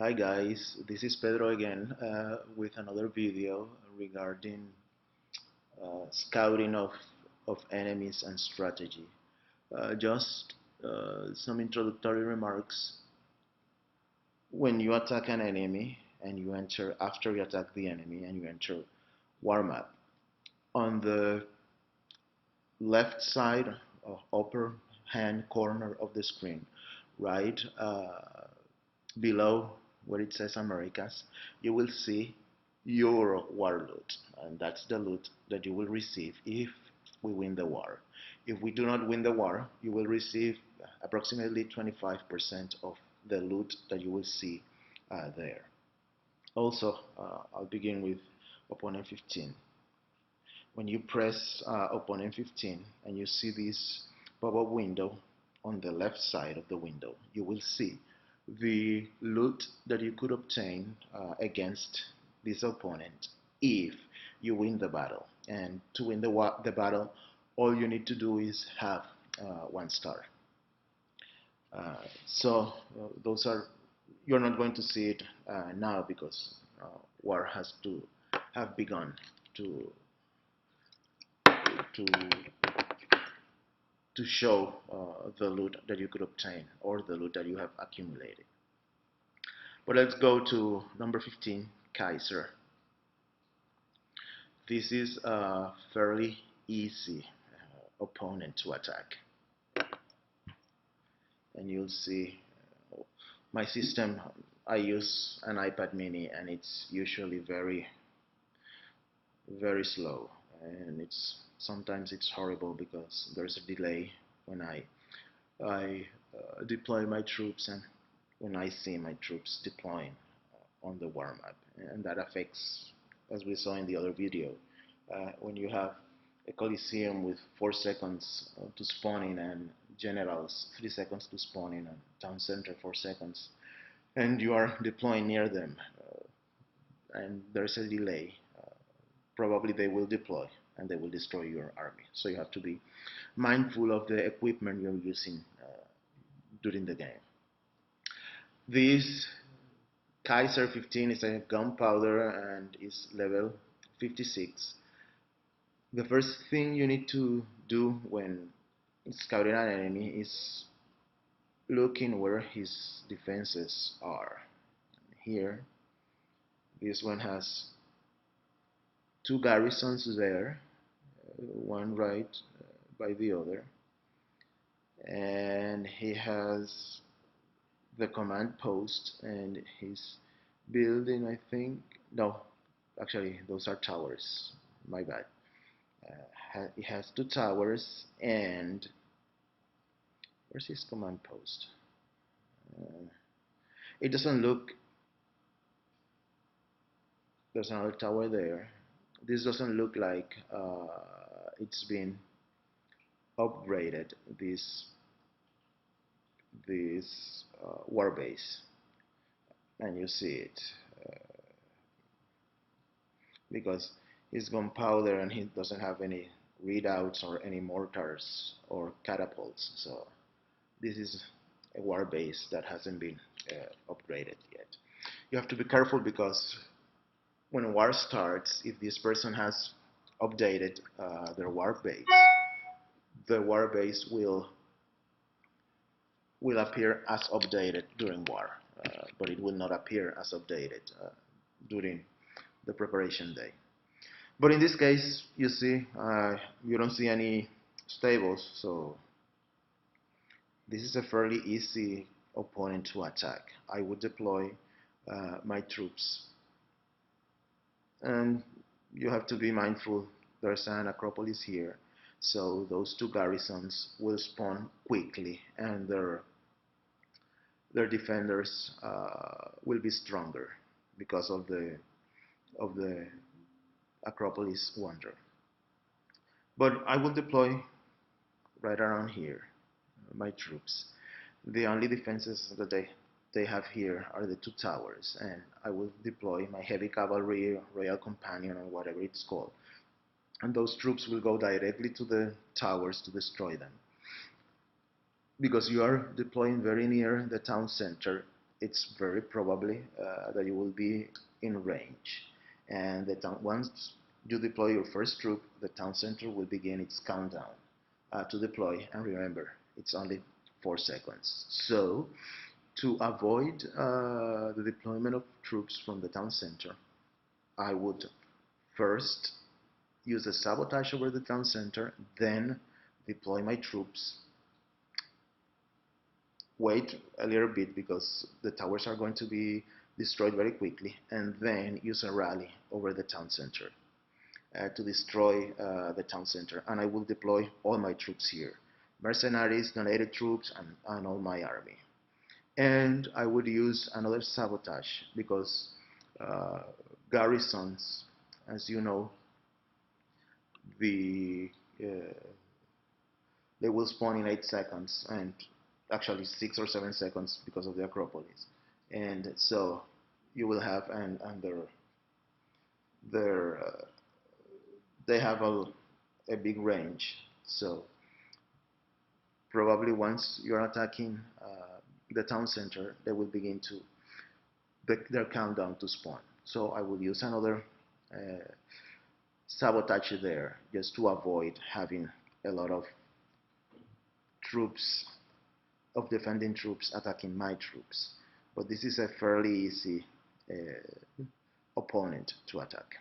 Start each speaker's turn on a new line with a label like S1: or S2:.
S1: Hi guys, this is Pedro again with another video regarding scouting of enemies and strategy. Just some introductory remarks. When you attack an enemy and you enter, after you attack the enemy and you enter war map, on the left side, upper hand corner of the screen, right below where it says Americas, you will see your war loot, and that's the loot that you will receive if we win the war. If we do not win the war, you will receive approximately 25% of the loot that you will see there. Also, I'll begin with opponent 15. When you press opponent 15 and you see this pop-up window on the left side of the window, you will see the loot that you could obtain against this opponent if you win the battle. And to win the battle, all you need to do is have 1 star. Those are, you're not going to see it now because war has to have begun to to to show the loot that you could obtain or the loot that you have accumulated. But let's go to number 15, Kaiser. This is a fairly easy opponent to attack. And you'll see my system, I use an iPad mini and it's usually very slow, and sometimes it's horrible because there's a delay when I deploy my troops and when I see my troops deploying on the war map, and that affects, as we saw in the other video, when you have a coliseum with 4 seconds to spawn in and generals 3 seconds to spawn in and town center 4 seconds, and you are deploying near them and there's a delay, probably they will deploy and they will destroy your army. So you have to be mindful of the equipment you're using during the game. This Kaiser 15 is a gunpowder and is level 56. The first thing you need to do when scouting an enemy is looking where his defenses are. Here, this one has 2 garrisons there, one right by the other, and he has the command post, and he's building, I think, no, actually those are towers, my bad. He has 2 towers, and where's his command post? It doesn't look, there's another tower there. This doesn't look like it's been upgraded, this war base, and you see it because it's gunpowder and he doesn't have any readouts or any mortars or catapults. So this is a war base that hasn't been upgraded yet. You have to be careful because when war starts, if this person has updated their war base, the war base will appear as updated during war, but it will not appear as updated during the preparation day. But in this case, you see, you don't see any stables, so this is a fairly easy opponent to attack. I would deploy my troops, and you have to be mindful. There's an Acropolis here, so those 2 garrisons will spawn quickly, and their defenders will be stronger because of the Acropolis wonder. But I will deploy right around here my troops. The only defenses that they have here are the 2 towers, and I will deploy my heavy cavalry, royal companion, or whatever it's called, and those troops will go directly to the towers to destroy them. Because you are deploying very near the town center, it's very probably that you will be in range. And once you deploy your first troop, the town center will begin its countdown to deploy. And remember, it's only 4 seconds. So to avoid the deployment of troops from the town center, I would first use a sabotage over the town center, then deploy my troops, wait a little bit because the towers are going to be destroyed very quickly, and then use a rally over the town center to destroy the town center. And I will deploy all my troops here, mercenaries, donated troops, and all my army. And I would use another sabotage because uh, garrisons, as you know, the uh, they will spawn in 8 seconds, and actually 6 or 7 seconds because of the Acropolis. And so you will have, and their they have a big range. So probably once you're attacking the town center, they will begin to their countdown to spawn. So I will use another sabotage there just to avoid having a lot of troops, of defending troops attacking my troops. But this is a fairly easy opponent to attack.